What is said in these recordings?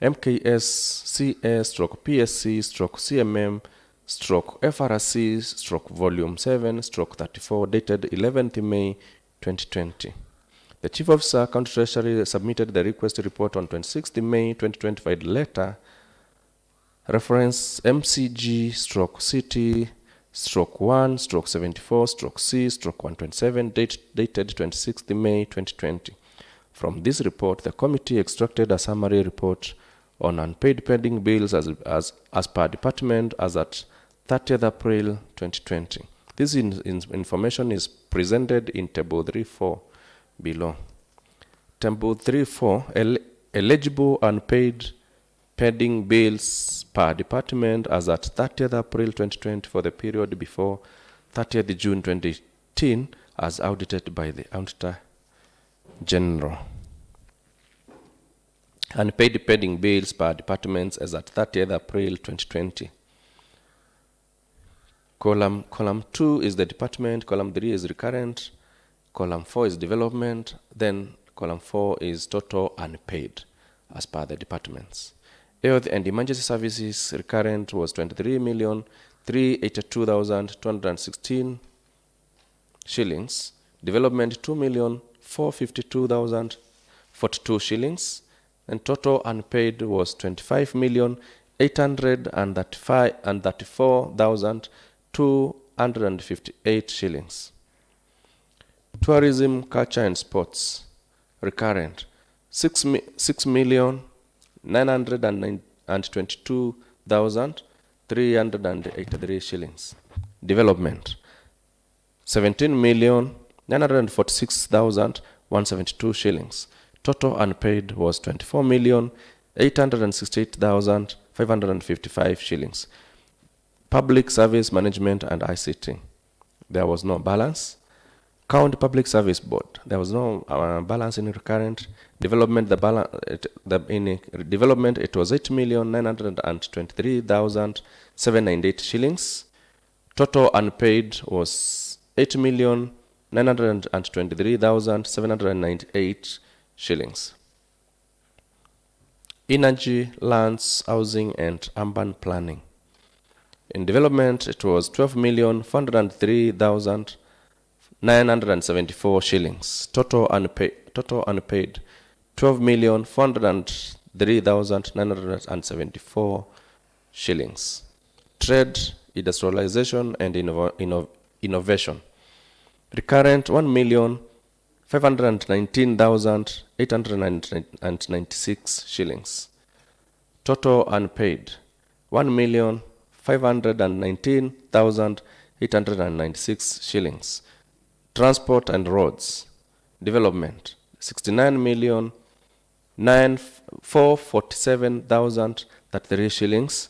MKS-CS-PSC-CMM-FRC-Volume 7-34 dated 11th May 2020. The Chief Officer, County Treasury, submitted the request report on 26th May 2025 letter reference MCG-CT-1-74-C-127 dated 26th May 2020. From this report, the committee extracted a summary report on unpaid pending bills as per department as at 30th April 2020. This information is presented in Table 3.4 below. Table 3.4, eligible unpaid pending bills per department as at 30th April 2020 for the period before 30th June 2018 as audited by the Auditor General. Unpaid pending bills per departments as at 30th April 2020. Column 2 is the department, column 3 is recurrent, column 4 is development, then column 4 is total unpaid as per the departments. Health and emergency services recurrent was 23,382,216 shillings. Development 2,452,042 shillings. And total unpaid was 25,834,258 shillings. Tourism, culture and sports recurrent 6,922,383 shillings. Development 17,946,172 shillings. Total unpaid was 24,868,555 shillings. Public service management and ICT, there was no balance. County Public Service Board, there was no balance in recurrent. Development, in development it was 8,923,798 shillings. Total unpaid was 8,923,798 shillings. Energy, lands, housing and urban planning. In development it was 12,403,974 shillings. Total unpaid 12,403,974 shillings. Trade, industrialization and innovation. Recurrent 1,519,896 shillings. Total unpaid 1,519,896 shillings. Transport and roads. Development 69,447,033 shillings.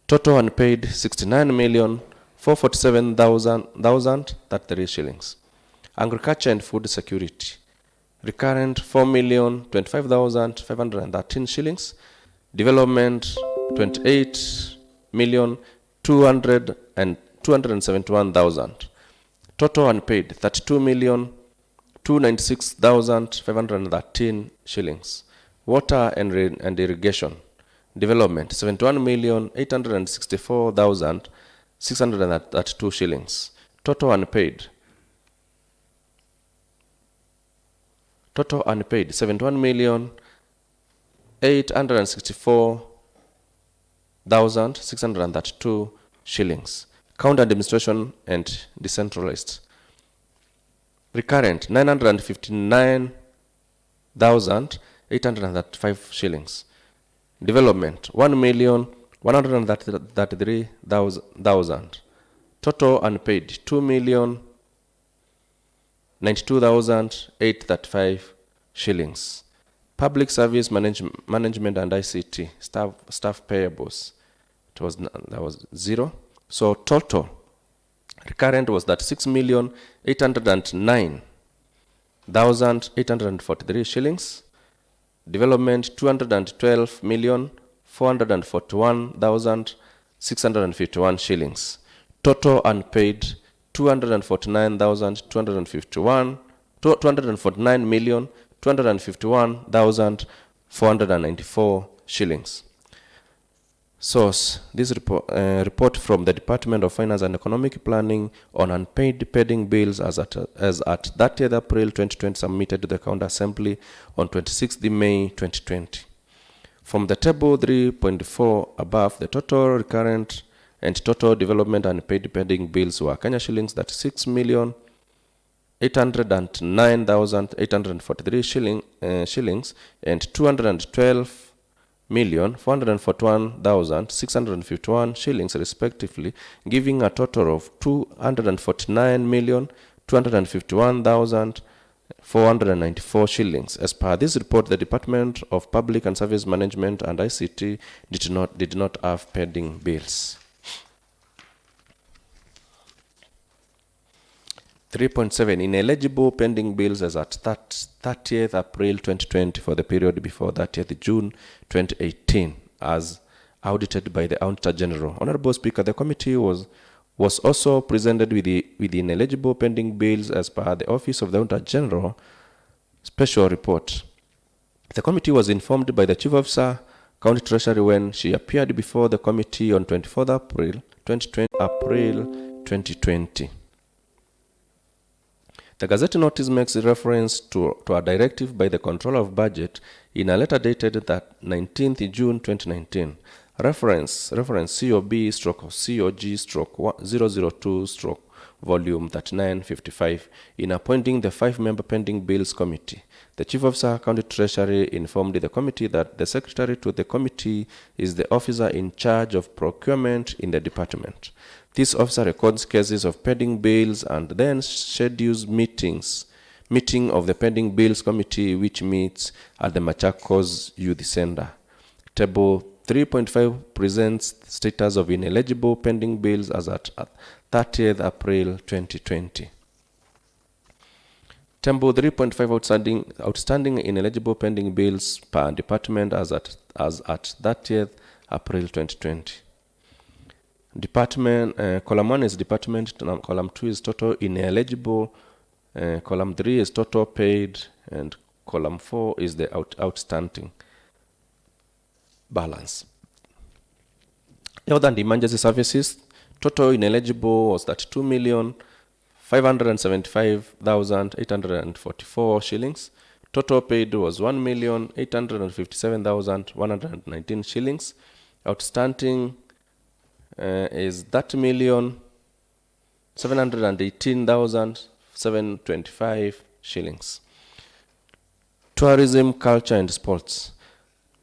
Total unpaid 69,447,033 shillings. Agriculture and food security. Recurrent 4,025,513 shillings. Development 28,271,000. Total unpaid 32,296,513 shillings. Water and irrigation. Development 71,864,632 shillings. Total unpaid 71,864,632 shillings. County administration and decentralized. Recurrent 959,835 shillings. Development 1,133,000. Total unpaid 2,092,835 shillings. Public service management and ICT staff payables. That was 0. So total recurrent was that 6,809,843 shillings. Development 212,441,651 shillings. Total unpaid 249,251, 249,251,1 494 shillings. Source: this report from the Department of Finance and Economic Planning on unpaid pending bills as at 30th April 2020 submitted to the County Assembly on 26th May 2020. From the table 3.4 above, the total recurrent and total development and paid pending bills were Kenya shillings 36,809,843 shillings and 212,441,651 shillings respectively, giving a total of 249,251,494 shillings. As per this report, the Department of Public and Service Management and ICT did not have pending bills. 3.7 Ineligible pending bills as at 30th April 2020 for the period before 30th June 2018 as audited by the Auditor General. Honorable Speaker, the committee was also presented with the ineligible pending bills as per the Office of the Auditor General special report. The committee was informed by the Chief Officer, County Treasury, when she appeared before the committee on 24th April 2020. The Gazette notice makes reference to a directive by the Controller of Budget in a letter dated that 19th June 2019. Reference COB/COG/002/ volume 3955 in appointing the 5-member pending bills committee. The Chief Officer, County Treasury, informed the committee that the secretary to the committee is the officer in charge of procurement in the department. This officer records cases of pending bills and then schedules meeting of the pending bills committee, which meets at the Machakos Youth Center. Table 3.5 presents status of ineligible pending bills as at 30th April 2020. Table 3.5 outstanding ineligible pending bills per department as at 30th April 2020. Department, column 1 is department, column 2 is total ineligible, column 3 is total paid, and column 4 is the outstanding balance. Health and emergency services, total ineligible was 32,575,844 shillings. Total paid was 1,857,119 shillings. Outstanding is 30,718,725 shillings. Tourism, culture and sports.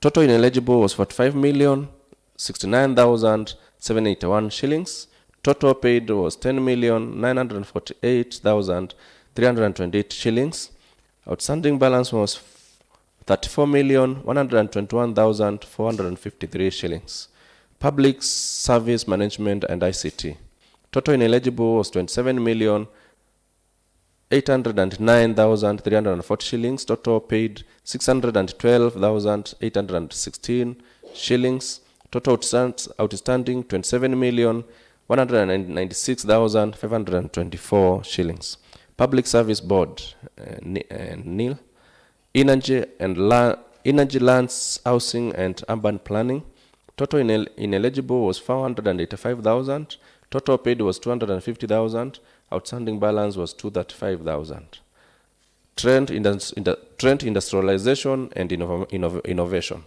Total ineligible was 45,069,781 shillings. Total paid was 10,948,328 shillings. Outstanding balance was 34,121,453 shillings. Public Service Management and ICT. Total ineligible was 27,809,340 shillings. Total paid 612,816 shillings. Total outstanding 27,196,524 shillings. Public Service Board, NIL. Energy, Lands, Housing and Urban Planning. Total ineligible was 485,000. Total paid was 250,000. Outstanding balance was 235,000. Trend industrialization and innovation.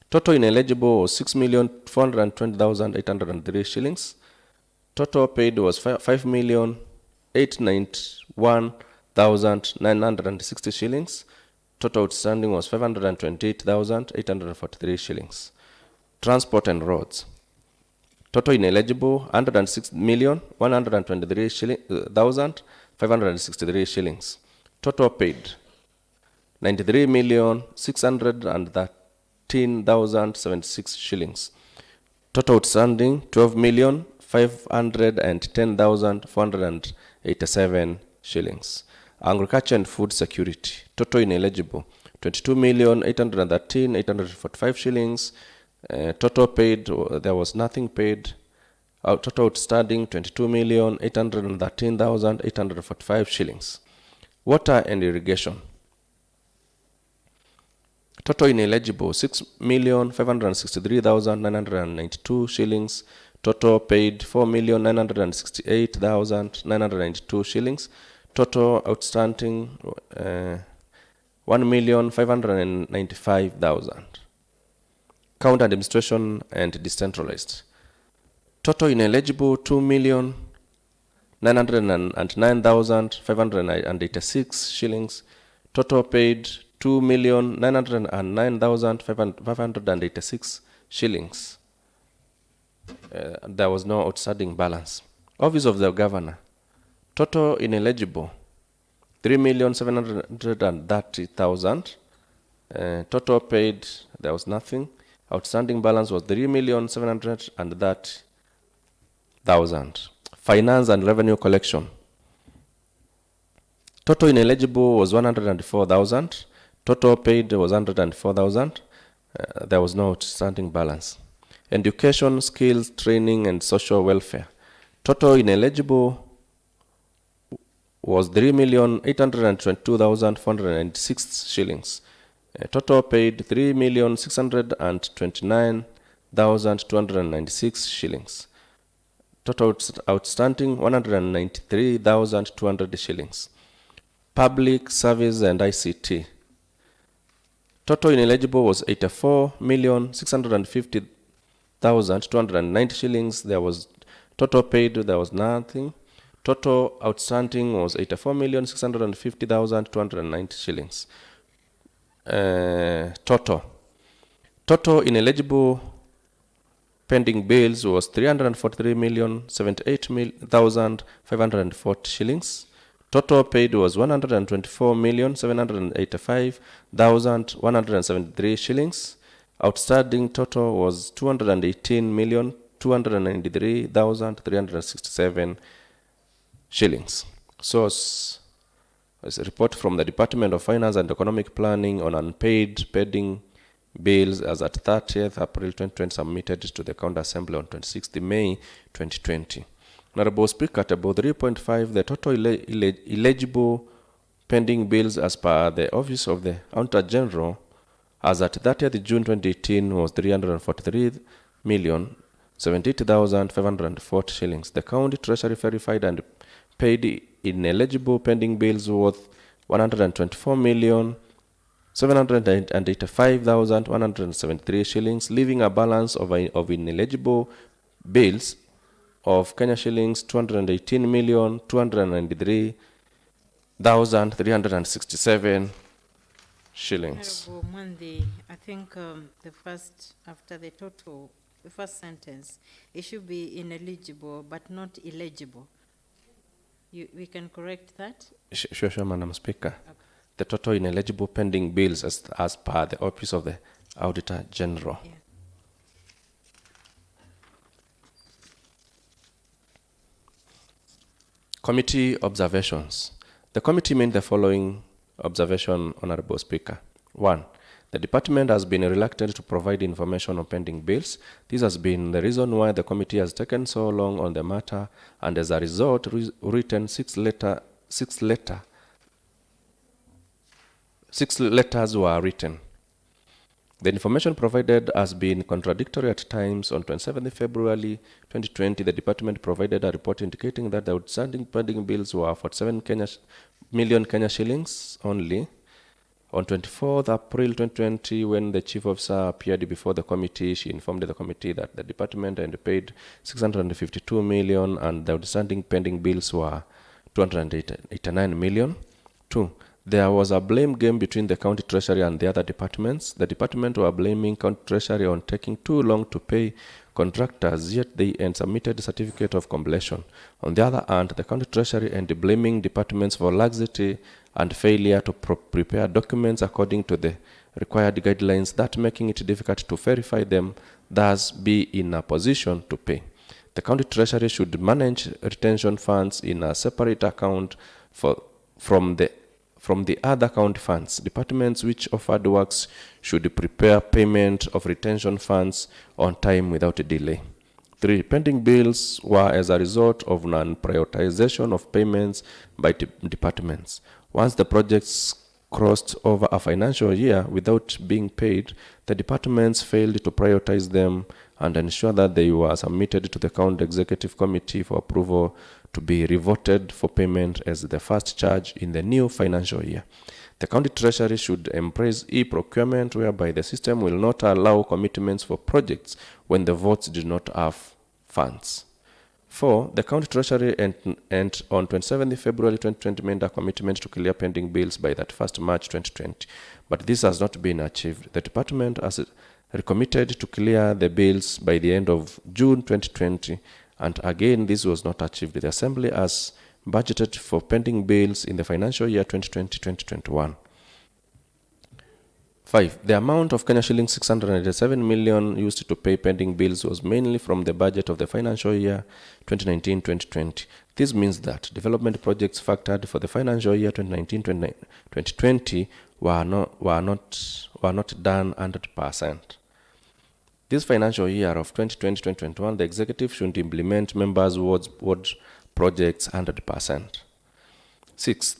Total ineligible was 6,420,803 shillings. Total paid was 5,891,960 shillings. Total outstanding was 528,843 shillings. Transport and roads. Total ineligible 106,123,563 shillings. Total paid 93,613,076 shillings. Total outstanding 12,510,487 shillings. Agriculture and food security. Total ineligible 22,813,845 shillings. Total paid, there was nothing paid. Total outstanding 22,813,845 shillings. Water and irrigation. Total ineligible 6,563,992 shillings. Total paid 4,968,992 shillings. Total outstanding 1,595,000. County administration and decentralized. Total ineligible 2,909,586 shillings. Total paid 2,909,586 shillings. There was no outstanding balance. Office of the Governor. Total ineligible 3,730,000. Total paid, there was nothing. Outstanding balance was 3,730,000. Finance and revenue collection. Total ineligible was 104,000. Total paid was 104,000. There was no outstanding balance. Education, skills, training, and social welfare. Total ineligible was 3,822,496 shillings. Total paid 3,629,296 shillings. Total outstanding 193,200 shillings. Public service and ICT. Total ineligible was 84,650,290 shillings. There was total paid, there was nothing. Total outstanding was 84,650,290 shillings. Total ineligible pending bills was 343,078,540 shillings. Total paid was 124,785,173 shillings. Outstanding total was 218,293,367 shillings. Source is a report from the Department of Finance and Economic Planning on unpaid pending bills as at 30th April 2020, submitted to the County Assembly on 26th May 2020. Honorable Speaker, Table 3.5, the total eligible pending bills as per the Office of the Accountant General as at 30th June 2018 was 343,078,540 shillings. The County Treasury verified and paid ineligible pending bills worth 124,785,173 shillings, leaving a balance of ineligible bills of Kenya shillings 218,293,367 shillings. Honorable Mwandi, I think the first, after the total, the first sentence, it should be ineligible but not illegible. We can correct that? Sure, Madam Speaker. Okay. The total ineligible pending bills as per the Office of the Auditor General. Yeah. Committee observations. The committee made the following observation, Honorable Speaker. 1. The department has been reluctant to provide information on pending bills. This has been the reason why the committee has taken so long on the matter, and as a result, written six letters were written. The information provided has been contradictory at times. On 27 February 2020, the department provided a report indicating that the outstanding pending bills were 47 million Kenya shillings only. On 24th April 2020, when the chief officer appeared before the committee, she informed the committee that the department had paid 652 million and the outstanding pending bills were 289 million. 2. There was a blame game between the county treasury and the other departments. The department were blaming county treasury on taking too long to pay contractors, yet they submitted certificate of completion. On the other hand, the county treasury and blaming departments for laxity and failure to prepare documents according to the required guidelines, that making it difficult to verify them, thus be in a position to pay. The county treasury should manage retention funds in a separate account from the other county funds. Departments which offered works should prepare payment of retention funds on time without delay. 3. Pending bills were as a result of non-prioritization of payments by departments. Once the projects crossed over a financial year without being paid, the departments failed to prioritize them and ensure that they were submitted to the County Executive Committee for approval to be reverted for payment as the first charge in the new financial year. The County Treasury should embrace e-procurement, whereby the system will not allow commitments for projects when the votes do not have funds. 4. The County Treasury and on 27th February 2020 made a commitment to clear pending bills by 31st March 2020, but this has not been achieved. The department has recommitted to clear the bills by the end of June 2020, and again this was not achieved. The Assembly has budgeted for pending bills in the financial year 2020-2021. 5. The amount of Kenya shillings 687 million used to pay pending bills was mainly from the budget of the financial year 2019-2020. This means that development projects factored for the financial year 2019-2020 were not done 100%. This financial year of 2020-2021, the executive should implement members' ward projects 100%. 6.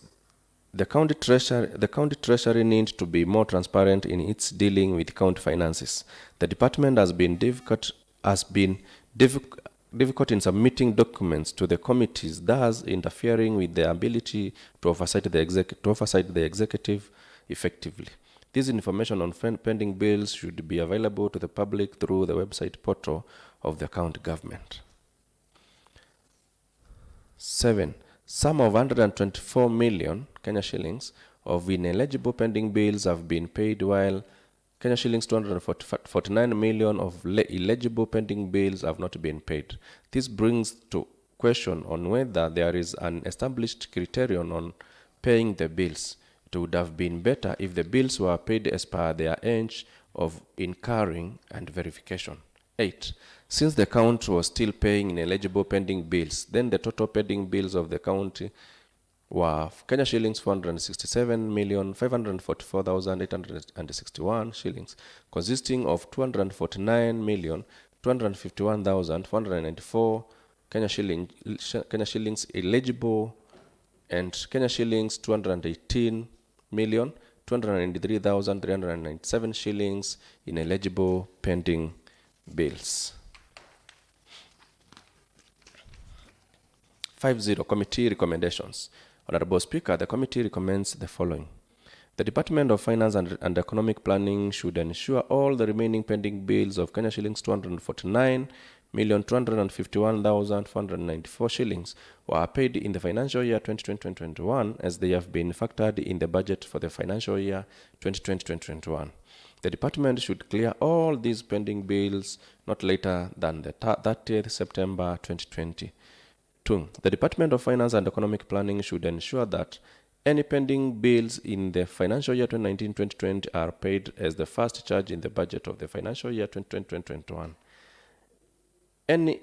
The county treasury needs to be more transparent in its dealing with county finances. The department has been difficult in submitting documents to the committees, thus interfering with the ability to oversight the executive effectively. This information on pending bills should be available to the public through the website portal of the county government. 7. Sum of 124 million Kenya shillings of ineligible pending bills have been paid, while Kenya shillings 249 million of eligible pending bills have not been paid. This brings to question on whether there is an established criterion on paying the bills. It would have been better if the bills were paid as per their age of incurring and verification. 8. Since the county was still paying ineligible pending bills, then the total pending bills of the county were Kenya shillings 467,544,861 shillings, consisting of 249,251,494 Kenya shillings eligible and Kenya shillings 218,293,397 shillings ineligible pending bills. 5.0 Committee Recommendations. Honorable Speaker, the committee recommends the following. The Department of Finance and Economic Planning should ensure all the remaining pending bills of Kenya shillings 249,251,494 shillings were paid in the financial year 2020-2021 as they have been factored in the budget for the financial year 2020-2021. The department should clear all these pending bills not later than the 30th September 2020. 2. The Department of Finance and Economic Planning should ensure that any pending bills in the financial year 2019-2020 are paid as the first charge in the budget of the financial year 2020-2021. Any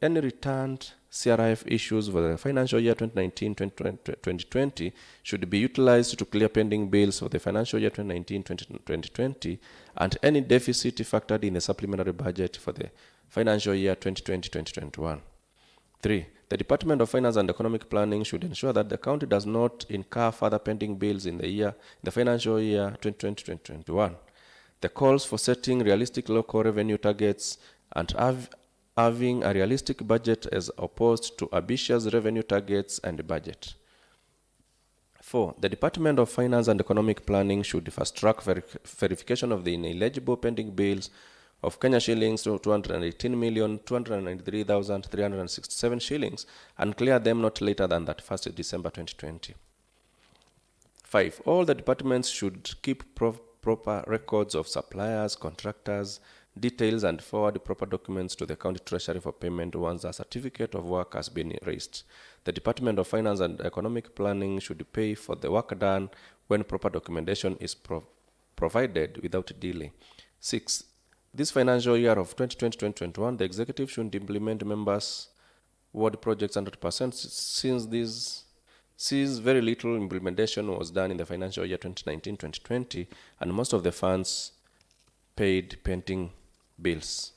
returned CRIF issues for the financial year 2019-2020 should be utilized to clear pending bills for the financial year 2019-2020, and any deficit factored in the supplementary budget for the financial year 2020-2021. 3. The Department of Finance and Economic Planning should ensure that the county does not incur further pending bills in the financial year 2020-2021. The calls for setting realistic local revenue targets and having a realistic budget as opposed to ambitious revenue targets and budget. 4. The Department of Finance and Economic Planning should fast-track verification of the ineligible pending bills of Kenya shillings 218,293,367 shillings and clear them not later than that 1st December 2020. 5. All the departments should keep proper records of suppliers, contractors, details, and forward proper documents to the county treasury for payment once a certificate of work has been raised. The Department of Finance and Economic Planning should pay for the work done when proper documentation is provided without delay. 6. This financial year of 2020-2021, the executive should implement members' ward projects 100% since very little implementation was done in the financial year 2019-2020 and most of the funds paid pending bills.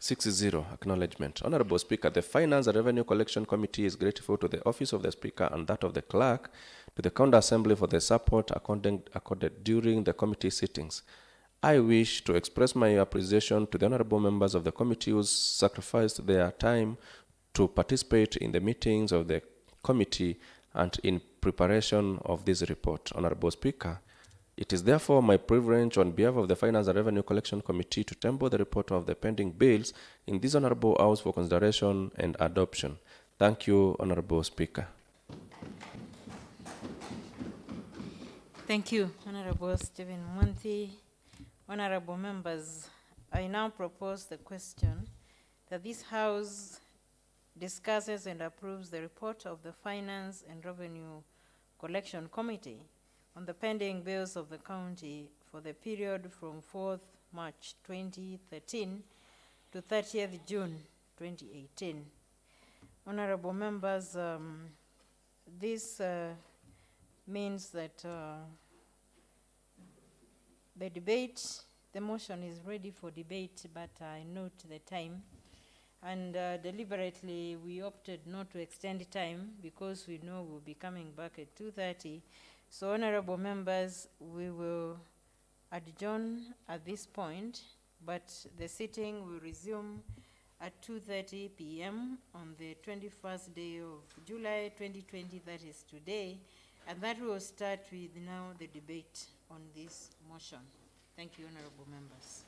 6-0, acknowledgement. Honorable Speaker, the Finance and Revenue Collection Committee is grateful to the Office of the Speaker and that of the Clerk, to the County Assembly for the support accorded during the committee sittings. I wish to express my appreciation to the honorable members of the committee who sacrificed their time to participate in the meetings of the committee and in preparation of this report. Honorable Speaker, it is therefore my privilege on behalf of the Finance and Revenue Collection Committee to table the report of the pending bills in this honorable house for consideration and adoption. Thank you, Honorable Speaker. Thank you, Honorable Stephen Monthi. Honorable members, I now propose the question that this House discusses and approves the report of the Finance and Revenue Collection Committee on the pending bills of the county for the period from 4th March 2013 to 30th June 2018. Honorable members, this means that the motion is ready for debate, but I note the time. And deliberately, we opted not to extend time because we know we'll be coming back at 2:30. So, honorable members, we will adjourn at this point, but the sitting will resume at 2:30 p.m. on the 21st day of July 2020, that is today, and that will start with now the debate on this motion. Thank you, honorable members.